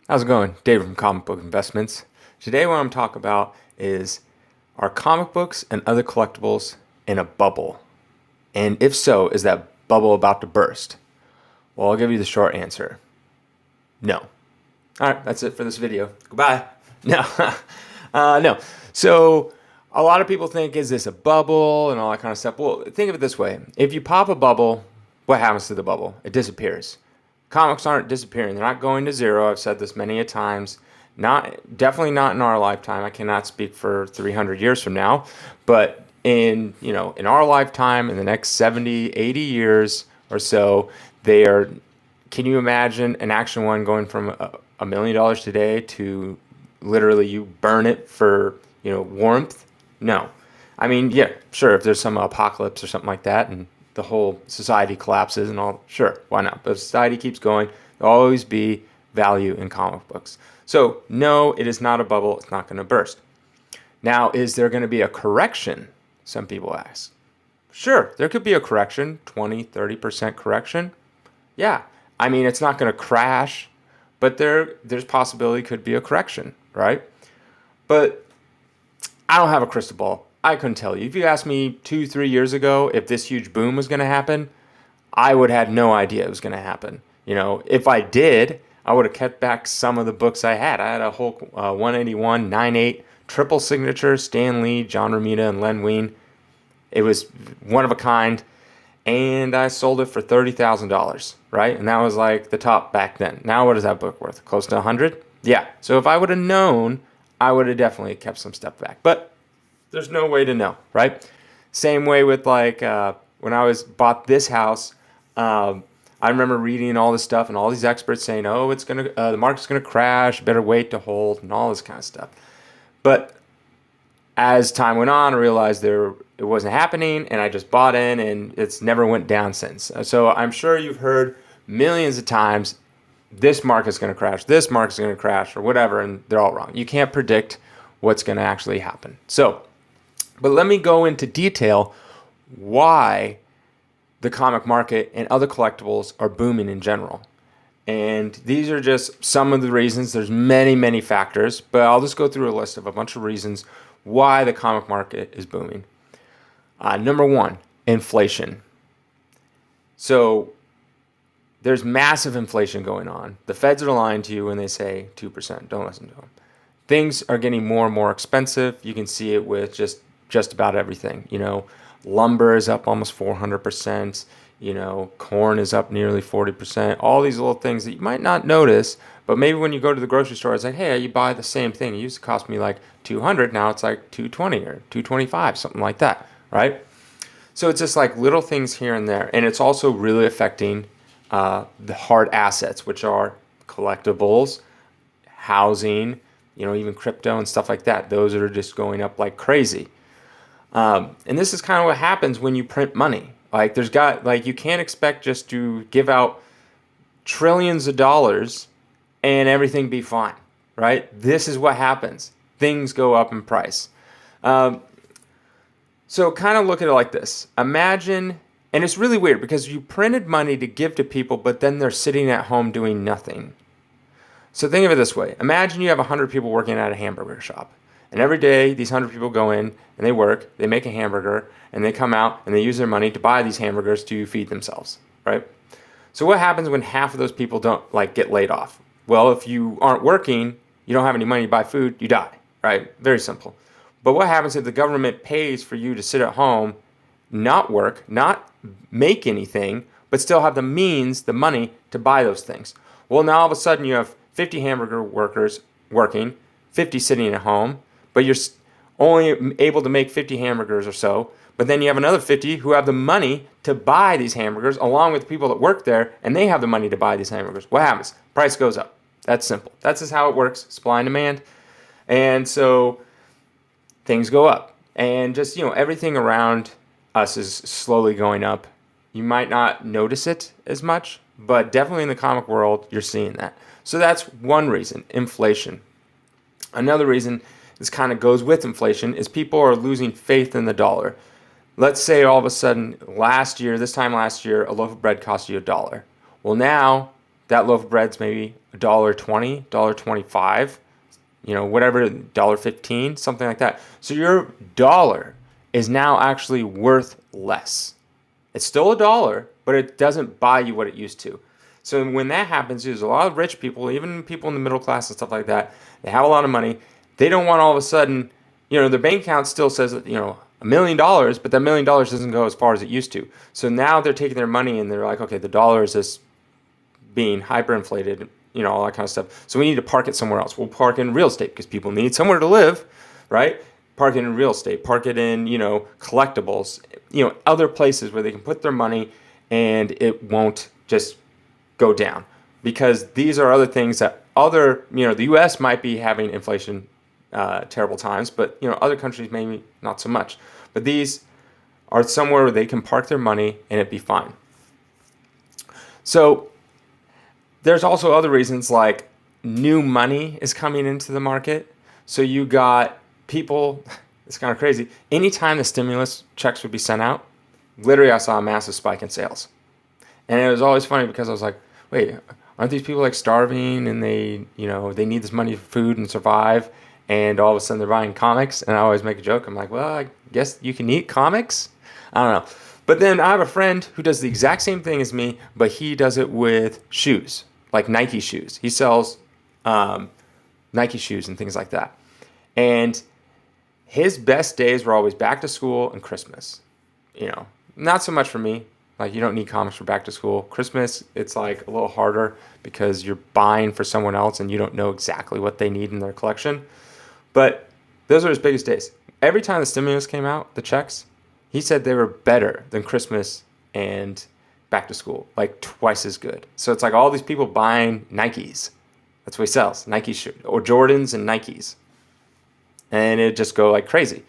How's it going? Dave from Comic Book Investments. Today, what I'm talking about is, are comic books and other collectibles in a bubble? And if so, is that bubble about to burst? Well, I'll give you the short answer. No. All right, that's it for this video. Goodbye. No, no. So, a lot of people think, is this a bubble and all that kind of stuff? Well, think of it this way. If you pop a bubble, what happens to the bubble? It disappears. Comics aren't disappearing. They're not going to zero. I've said this many a times. Definitely not in our lifetime. I cannot speak for 300 years from now, but in our lifetime, in the next 70, 80 years or so, they are. Can you imagine an Action One going from $1 million today to literally you burn it for warmth? No. I mean, yeah, sure, if there's some apocalypse or something like that and the whole society collapses and all, sure, why not? But if society keeps going, there'll always be value in comic books. So, no, it is not a bubble. It's not going to burst. Now, is there going to be a correction? Some people ask. Sure, there could be a correction, 20, 30% correction. Yeah. I mean, it's not going to crash, but there's possibility could be a correction, right? But I don't have a crystal ball. I couldn't tell you. If you asked me 2, 3 years ago if this huge boom was going to happen, I would have had no idea it was going to happen. If I did, I would have kept back some of the books I had. I had a whole 181, 98, triple signature, Stan Lee, John Romita, and Len Wein. It was one of a kind, and I sold it for $30,000, right? And that was like the top back then. Now, what is that book worth? Close to 100? Yeah. So if I would have known, I would have definitely kept some stuff back. But there's no way to know, right? Same way with when I was bought this house. I remember reading all this stuff and all these experts saying, "Oh, the market's gonna crash. Better wait to hold," and all this kind of stuff. But as time went on, I realized it wasn't happening, and I just bought in, and it's never went down since. So I'm sure you've heard millions of times, this market's going to crash, this market's going to crash, or whatever, and they're all wrong. You can't predict what's going to actually happen. So, but let me go into detail why the comic market and other collectibles are booming in general. And these are just some of the reasons. There's many, many factors, but I'll just go through a list of a bunch of reasons why the comic market is booming. Number one, inflation. So there's massive inflation going on. The feds are lying to you when they say 2%. Don't listen to them. Things are getting more and more expensive. You can see it with just about everything. Lumber is up almost 400%. Corn is up nearly 40%. All these little things that you might not notice, but maybe when you go to the grocery store, it's like, hey, you buy the same thing. It used to cost me like 200. Now it's like 220 or 225, something like that, right? So it's just like little things here and there. And it's also really affecting the hard assets, which are collectibles, housing, even crypto and stuff like that. Those are just going up like crazy. And this is kind of what happens when you print money. You can't expect just to give out trillions of dollars and everything be fine, right? This is what happens. Things go up in price. So kind of look at it like this. Imagine, and it's really weird because you printed money to give to people, but then they're sitting at home doing nothing. So think of it this way. Imagine you have 100 people working at a hamburger shop. And every day, these 100 people go in and they work, they make a hamburger, and they come out and they use their money to buy these hamburgers to feed themselves, right? So what happens when half of those people don't get laid off? Well, if you aren't working, you don't have any money to buy food, you die, right? Very simple. But what happens if the government pays for you to sit at home, not work, not make anything, but still have the means, the money to buy those things? Well, now all of a sudden you have 50 hamburger workers working, 50 sitting at home, but you're only able to make 50 hamburgers or so. But then you have another 50 who have the money to buy these hamburgers along with the people that work there, and they have the money to buy these hamburgers. What happens? Price goes up. That's simple. That's just how it works, supply and demand. And so things go up. And just, everything around us is slowly going up. You might not notice it as much, but definitely in the comic world, you're seeing that. So that's one reason, inflation. Another reason, this kind of goes with inflation, is people are losing faith in the dollar. Let's say all of a sudden this time last year, a loaf of bread cost you $1. Well, now that loaf of bread's maybe $1.20, $1.25, whatever, $1.15, something like that. So your dollar is now actually worth less. It's still a dollar, but it doesn't buy you what it used to. So when that happens, there's a lot of rich people, even people in the middle class and stuff like that. They have a lot of money. They don't want all of a sudden, their bank account still says, $1 million, but that $1 million doesn't go as far as it used to. So now they're taking their money and they're like, okay, the dollar is just being hyperinflated, all that kind of stuff. So we need to park it somewhere else. We'll park in real estate because people need somewhere to live, right? Park it in real estate, park it in, collectibles, other places where they can put their money and it won't just go down, because these are other things that the U.S. might be having inflation, terrible times, but other countries maybe not so much. But these are somewhere where they can park their money and it be fine. So there's also other reasons, like new money is coming into the market. So you got people, it's kind of crazy. Anytime the stimulus checks would be sent out, literally I saw a massive spike in sales. And it was always funny because I was like, wait, aren't these people like starving and they need this money for food and survive? And all of a sudden they're buying comics. And I always make a joke. I'm like, well, I guess you can eat comics. I don't know. But then I have a friend who does the exact same thing as me, but he does it with shoes, like Nike shoes. He sells Nike shoes and things like that. And his best days were always back to school and Christmas. Not so much for me. Like, you don't need comics for back to school. Christmas, it's like a little harder because you're buying for someone else and you don't know exactly what they need in their collection. But those are his biggest days. Every time the stimulus came out, the checks, he said they were better than Christmas and back to school, like twice as good. So it's like all these people buying Nikes. That's what he sells, Nike shoes, or Jordans and Nikes. And it just go like crazy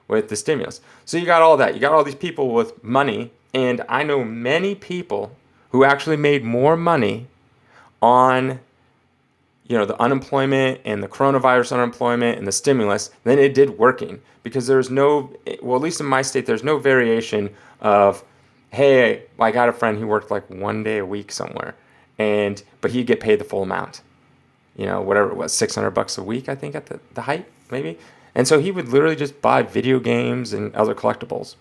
with the stimulus. So you got all that. You got all these people with money. And I know many people who actually made more money on, the unemployment and the coronavirus unemployment and the stimulus than it did working. Because there's no, well, at least in my state, there's no variation of, hey, I got a friend who worked like 1 day a week somewhere, but he'd get paid the full amount. Whatever it was, $600 a week, I think, at the height, maybe. And so he would literally just buy video games and other collectibles,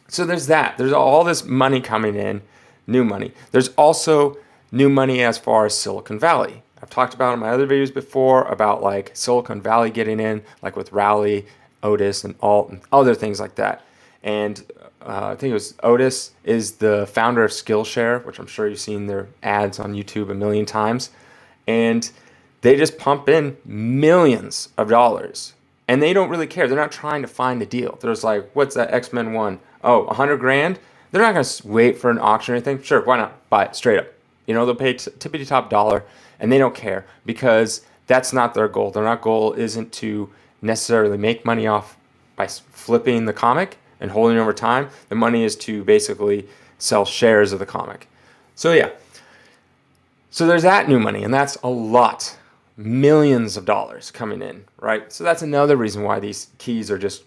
So there's that. There's all this money coming in, new money. There's also new money as far as Silicon Valley. I've talked about in my other videos before about like Silicon Valley getting in, like with Rowley, Otis, and Alt, and other things like that. And I think it was Otis is the founder of Skillshare, which I'm sure you've seen their ads on YouTube a million times. And they just pump in millions of dollars. And they don't really care. They're not trying to find a deal. They're just like, what's that X-Men one? Oh, $100,000? They're not going to wait for an auction or anything. Sure, why not? Buy it straight up. They'll pay tippity top dollar, and they don't care because that's not their goal. Their goal isn't to necessarily make money off by flipping the comic and holding it over time. The money is to basically sell shares of the comic. So yeah. So there's that new money, and that's a lot. Millions of dollars coming in, right? So that's another reason why these keys are just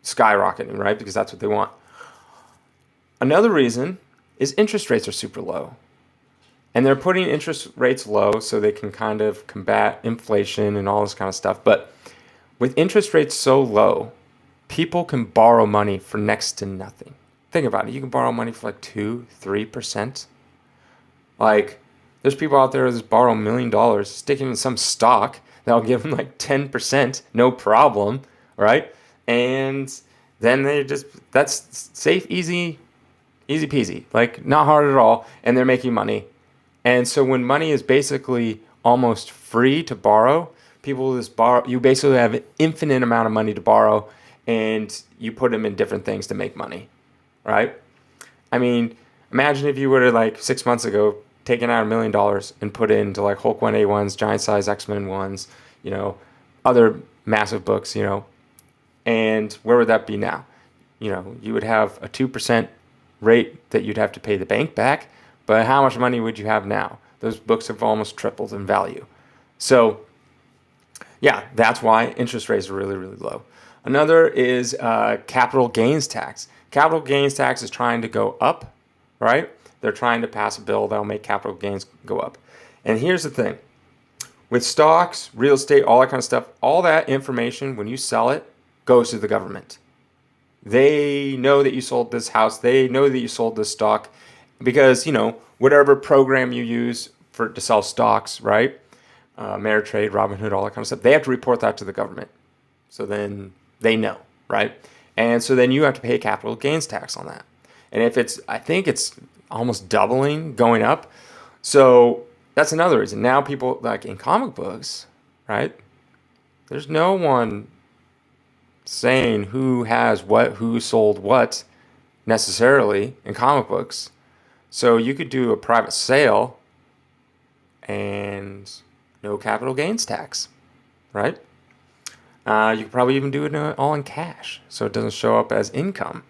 skyrocketing, right? Because that's what they want. Another reason is interest rates are super low. And they're putting interest rates low so they can kind of combat inflation and all this kind of stuff. But with interest rates so low, people can borrow money for next to nothing. Think about it. You can borrow money for like 2-3%. Like, there's people out there that just borrow $1 million, stick it in some stock that'll give them like 10%, no problem, right? And then that's safe, easy peasy, like not hard at all, and they're making money. And so when money is basically almost free to borrow, people just borrow. You basically have an infinite amount of money to borrow, and you put them in different things to make money, right? I mean, imagine if you would have like 6 months ago taken out $1 million and put it into like Hulk 1A1s, Giant Size X-Men ones, other massive books, and where would that be now? You would have a 2% rate that you'd have to pay the bank back, but how much money would you have now? Those books have almost tripled in value. So yeah, that's why interest rates are really, really low. Another is capital gains tax. Capital gains tax is trying to go up, right? They're trying to pass a bill that'll make capital gains go up. And here's the thing. With stocks, real estate, all that kind of stuff, all that information, when you sell it, goes to the government. They know that you sold this house. They know that you sold this stock because, whatever program you use to sell stocks, right? Ameritrade, Robinhood, all that kind of stuff. They have to report that to the government. So then they know, right? And so then you have to pay capital gains tax on that. And I think it's almost doubling, going up. So that's another reason. Now people, like in comic books, right? There's no one saying who has what, who sold what necessarily in comic books. So you could do a private sale and no capital gains tax, right? You could probably even do it all in cash, so it doesn't show up as income.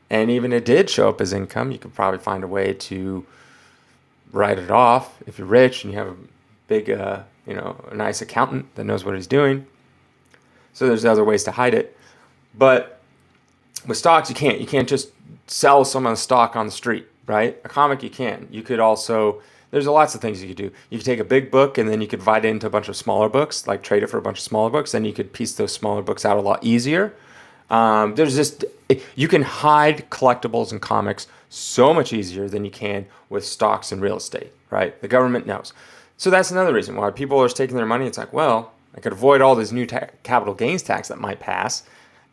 And even if it did show up as income, you could probably find a way to write it off if you're rich and you have a big, a nice accountant that knows what he's doing. So there's other ways to hide it. But with stocks, you can't. You can't just sell someone's stock on the street, right? A comic, you can. You could also, there's lots of things you could do. You could take a big book and then you could divide it into a bunch of smaller books, like trade it for a bunch of smaller books. Then you could piece those smaller books out a lot easier. You can hide collectibles and comics so much easier than you can with stocks and real estate, right? The government knows. So that's another reason why people are taking their money. It's like, well, I could avoid all this new capital gains tax that might pass,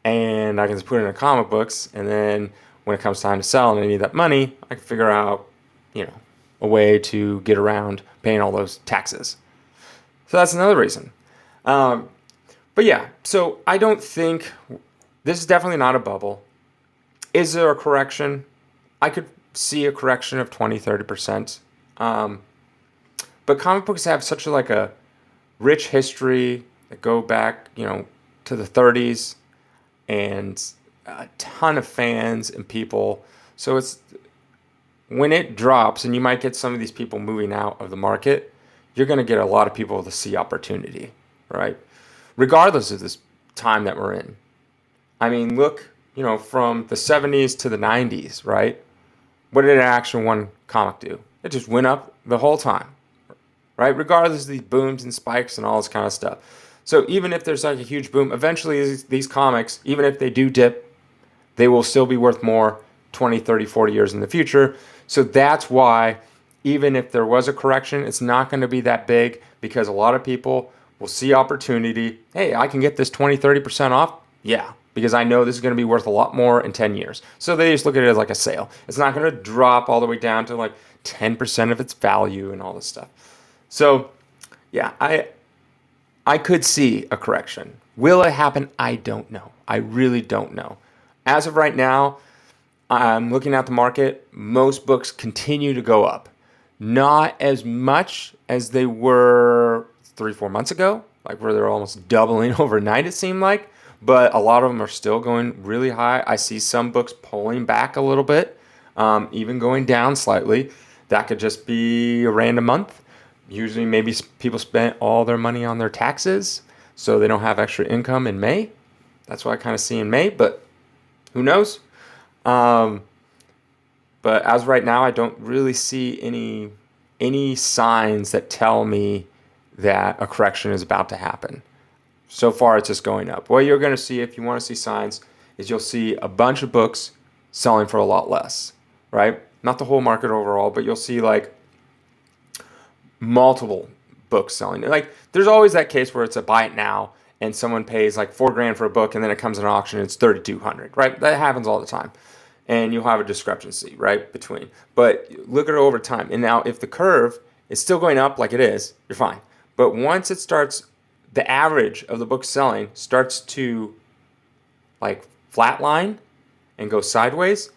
and I can just put it in comic books, and then when it comes time to sell and I need that money, I can figure out, a way to get around paying all those taxes. So that's another reason. But yeah, so I don't think, this is definitely not a bubble. Is there a correction? I could see a correction of 20-30%. But comic books have such a rich history that go back, to the 30s, and a ton of fans and people. So it's, when it drops, and you might get some of these people moving out of the market, you're going to get a lot of people to see opportunity, right? Regardless of this time that we're in. I mean, look, from the 70s to the 90s, right? What did Action 1 comic do? It just went up the whole time, right? Regardless of these booms and spikes and all this kind of stuff. So even if there's like a huge boom, eventually these comics, even if they do dip, they will still be worth more 20, 30, 40 years in the future. So that's why even if there was a correction, it's not going to be that big because a lot of people will see opportunity. Hey, I can get this 20, 30% off. Yeah, because I know this is going to be worth a lot more in 10 years. So they just look at it as like a sale. It's not going to drop all the way down to like 10% of its value and all this stuff. So yeah, I could see a correction. Will it happen? I don't know. I really don't know. As of right now, I'm looking at the market. Most books continue to go up. Not as much as they were 3-4 months ago, like where they're almost doubling overnight, it seemed like. But a lot of them are still going really high. I see some books pulling back a little bit, even going down slightly. That could just be a random month. Usually maybe people spent all their money on their taxes, so they don't have extra income in May. That's what I kind of see in May, but who knows? But as of right now, I don't really see any signs that tell me that a correction is about to happen. So far, it's just going up. What you're going to see, if you want to see signs, is you'll see a bunch of books selling for a lot less, right? Not the whole market overall, but you'll see like multiple books selling. Like there's always that case where it's a buy it now and someone pays like $4,000 for a book and then it comes in an auction and it's $3,200, right? That happens all the time. And you'll have a discrepancy, right, between. But look at it over time. And now if the curve is still going up like it is, you're fine. But once it starts, the average of the book selling starts to like flatline and go sideways,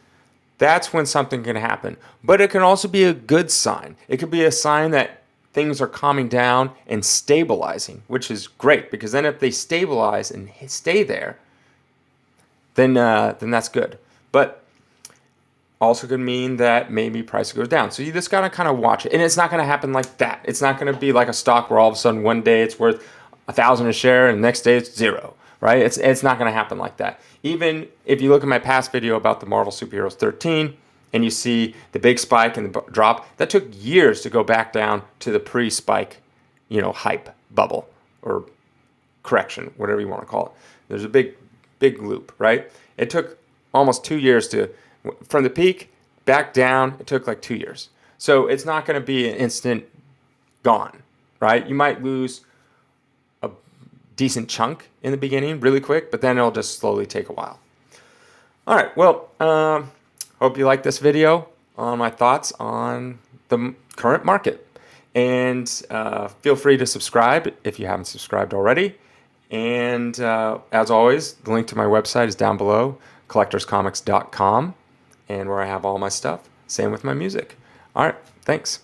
that's when something can happen. But it can also be a good sign. It could be a sign that things are calming down and stabilizing, which is great because then if they stabilize and stay there, then that's good. But also could mean that maybe price goes down. So you just got to kind of watch it. And it's not going to happen like that. It's not going to be like a stock where all of a sudden one day it's worth $1,000 a share and the next day it's zero, right? It's not going to happen like that. Even if you look at my past video about the Marvel Superheroes 13, and you see the big spike and the drop, that took years to go back down to the pre-spike, hype bubble or correction, whatever you want to call it. There's a big loop, right? It took almost 2 years from the peak back down. It took like 2 years. So it's not going to be an instant gone, right? You might lose a decent chunk in the beginning really quick, but then it'll just slowly take a while. All right, well, hope you like this video on my thoughts on the current market. And feel free to subscribe if you haven't subscribed already. And as always, the link to my website is down below, collectorscomics.com, and where I have all my stuff. Same with my music. All right, thanks.